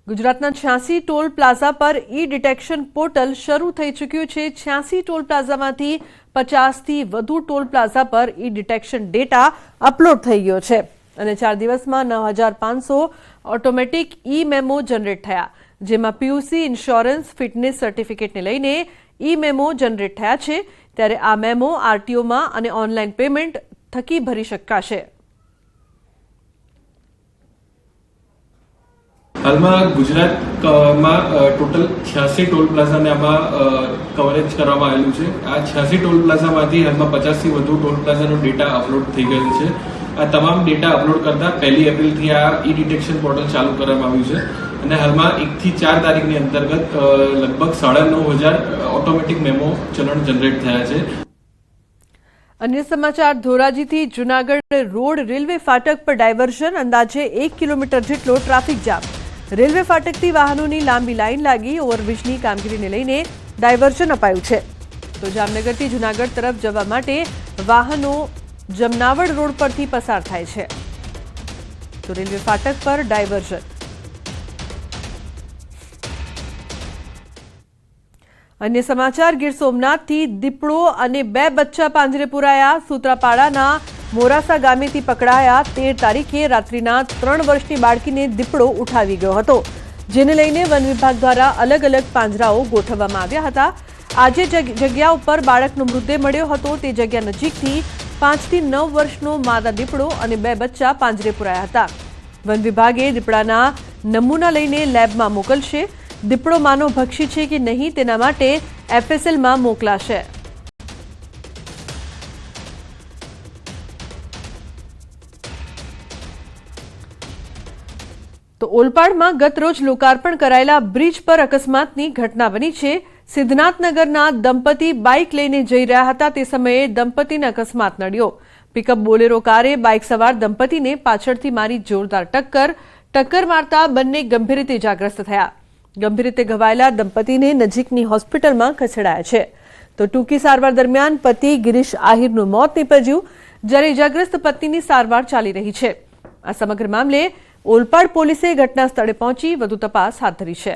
ગુજરાતના 86 toll plaza પર ઈ detection portal શરૂ થઈ ચૂક્યું છે। 86 ટોલ પ્લાઝામાંથી 50થી વધુ ટોલ પ્લાઝા પર ઈ ડિટેક્શન ડેટા અપલોડ થઈ ગયો છે અને 4 દિવસમાં 9500 ઓટોમેટિક ઈ મેમો જનરેટ થયા, જેમાં પીયુસી, ઇન્સ્યોરન્સ, ફિટનેસ સર્ટિફિકેટને લઈને ઈ મેમો જનરેટ થયા છે। ત્યારે આ મેમો આરટીઓમાં અને ઓનલાઈન પેમેન્ટ થકી ભરી શકાશે। हाल में गुजरात में टोटल 86 टोल प्लाजा ने आमा कवरेज करवामां आवेलुं छे। आ 86 टोल प्लाजा मांथी हाल में 50 थी वधु टोल प्लाजा नो डेटा अपलोड थई गयो छे। आ तमाम डेटा अपलोड करता 1 एप्रिल थी आ ई डिटेक्शन पोर्टल चालू करवामां आव्युं छे અને હાલમાં 1 થી 4 તારીખની અંતર્ગત લગભગ 9500 ઓટોમેટિક મેમો ચલણ જનરેટ થયા છે। अन्य समाचार धोराजीथी जूनागढ़ रोड रेलवे फाटक पर डायवर्जन, अंदाजे 1 किलोमीटर जेटलो ट्राफिक जाम। रेलवे फाटकथी वाहनोनी लांबी लाइन लागी। ओवरब्रिजनी कामगीरीने लईने डायवर्जन अपायुं छे। तो जामनगरथी जूनागढ़ तरफ जवा माटे वाहनो जमनावड़ रोड परथी पसार थाय छे। तो रेलवे फाटक पर डायवर्जन। अन्य समाचार गीर सोमनाथथी दीपड़ो अने 2 बच्चा પાંજરે પૂરાયા। सूत्रापाड़ाना मोरासा गामेथी पकड़ाया। 13 तारीखे रात्रिना 3 वर्षनी बाळकीने दीपड़ो उठावी गयो हतो, जेने लईने वन विभाग द्वारा अलग अलग પાંજરાઓ ગોઠવવામાં આવ્યા હતા। આજે જગ્યા ઉપર બાળકનો મૃતદેહ મળ્યો હતો। તે જગ્યા નજીકથી 5 થી 9 વર્ષનો માદા દીપડો અને 2 બચ્ચા પાંજરે પૂરાયા હતા। वन विभागे દીપડાના નમૂના લઈને લેબમાં મોકલશે। દીપડો માનવ ભક્ષી છે કે નહીં તેના માટે એફએસએલમાં મોકલાશે। તો ઓલપાડમાં ગત રોજ લોકાર્પણ કરાયેલા બ્રિજ પર અકસ્માતની ઘટના બની છે। સિદ્ધનાથનગરના દંપતી બાઇક લઈને જઈ રહ્યા હતા તે સમયે દંપતીને અકસ્માત નડ્યો। પિકઅપ બોલેરો કારે બાઇક સવાર દંપતીને પાછળથી મારી જોરદાર ટક્કર મારતા બંને ગંભીર રીતે ઇજાગ્રસ્ત થયા। ગંભીર રીતે ઘવાયેલા દંપતીને નજીકની હોસ્પિટલમાં ખસેડાયા છે। તો ટૂંકી સારવાર દરમિયાન પતિ ગિરીશ આહિરનું મોત નીપજ્યું, જ્યારે ઇજાગ્રસ્ત પત્નીની સારવાર ચાલી રહી છે। આ સમગ્ર મામલે ઓલપાડ પોલીસે ઘટના સ્થળે પહોંચી વધુ તપાસ હાથ ધરી છે।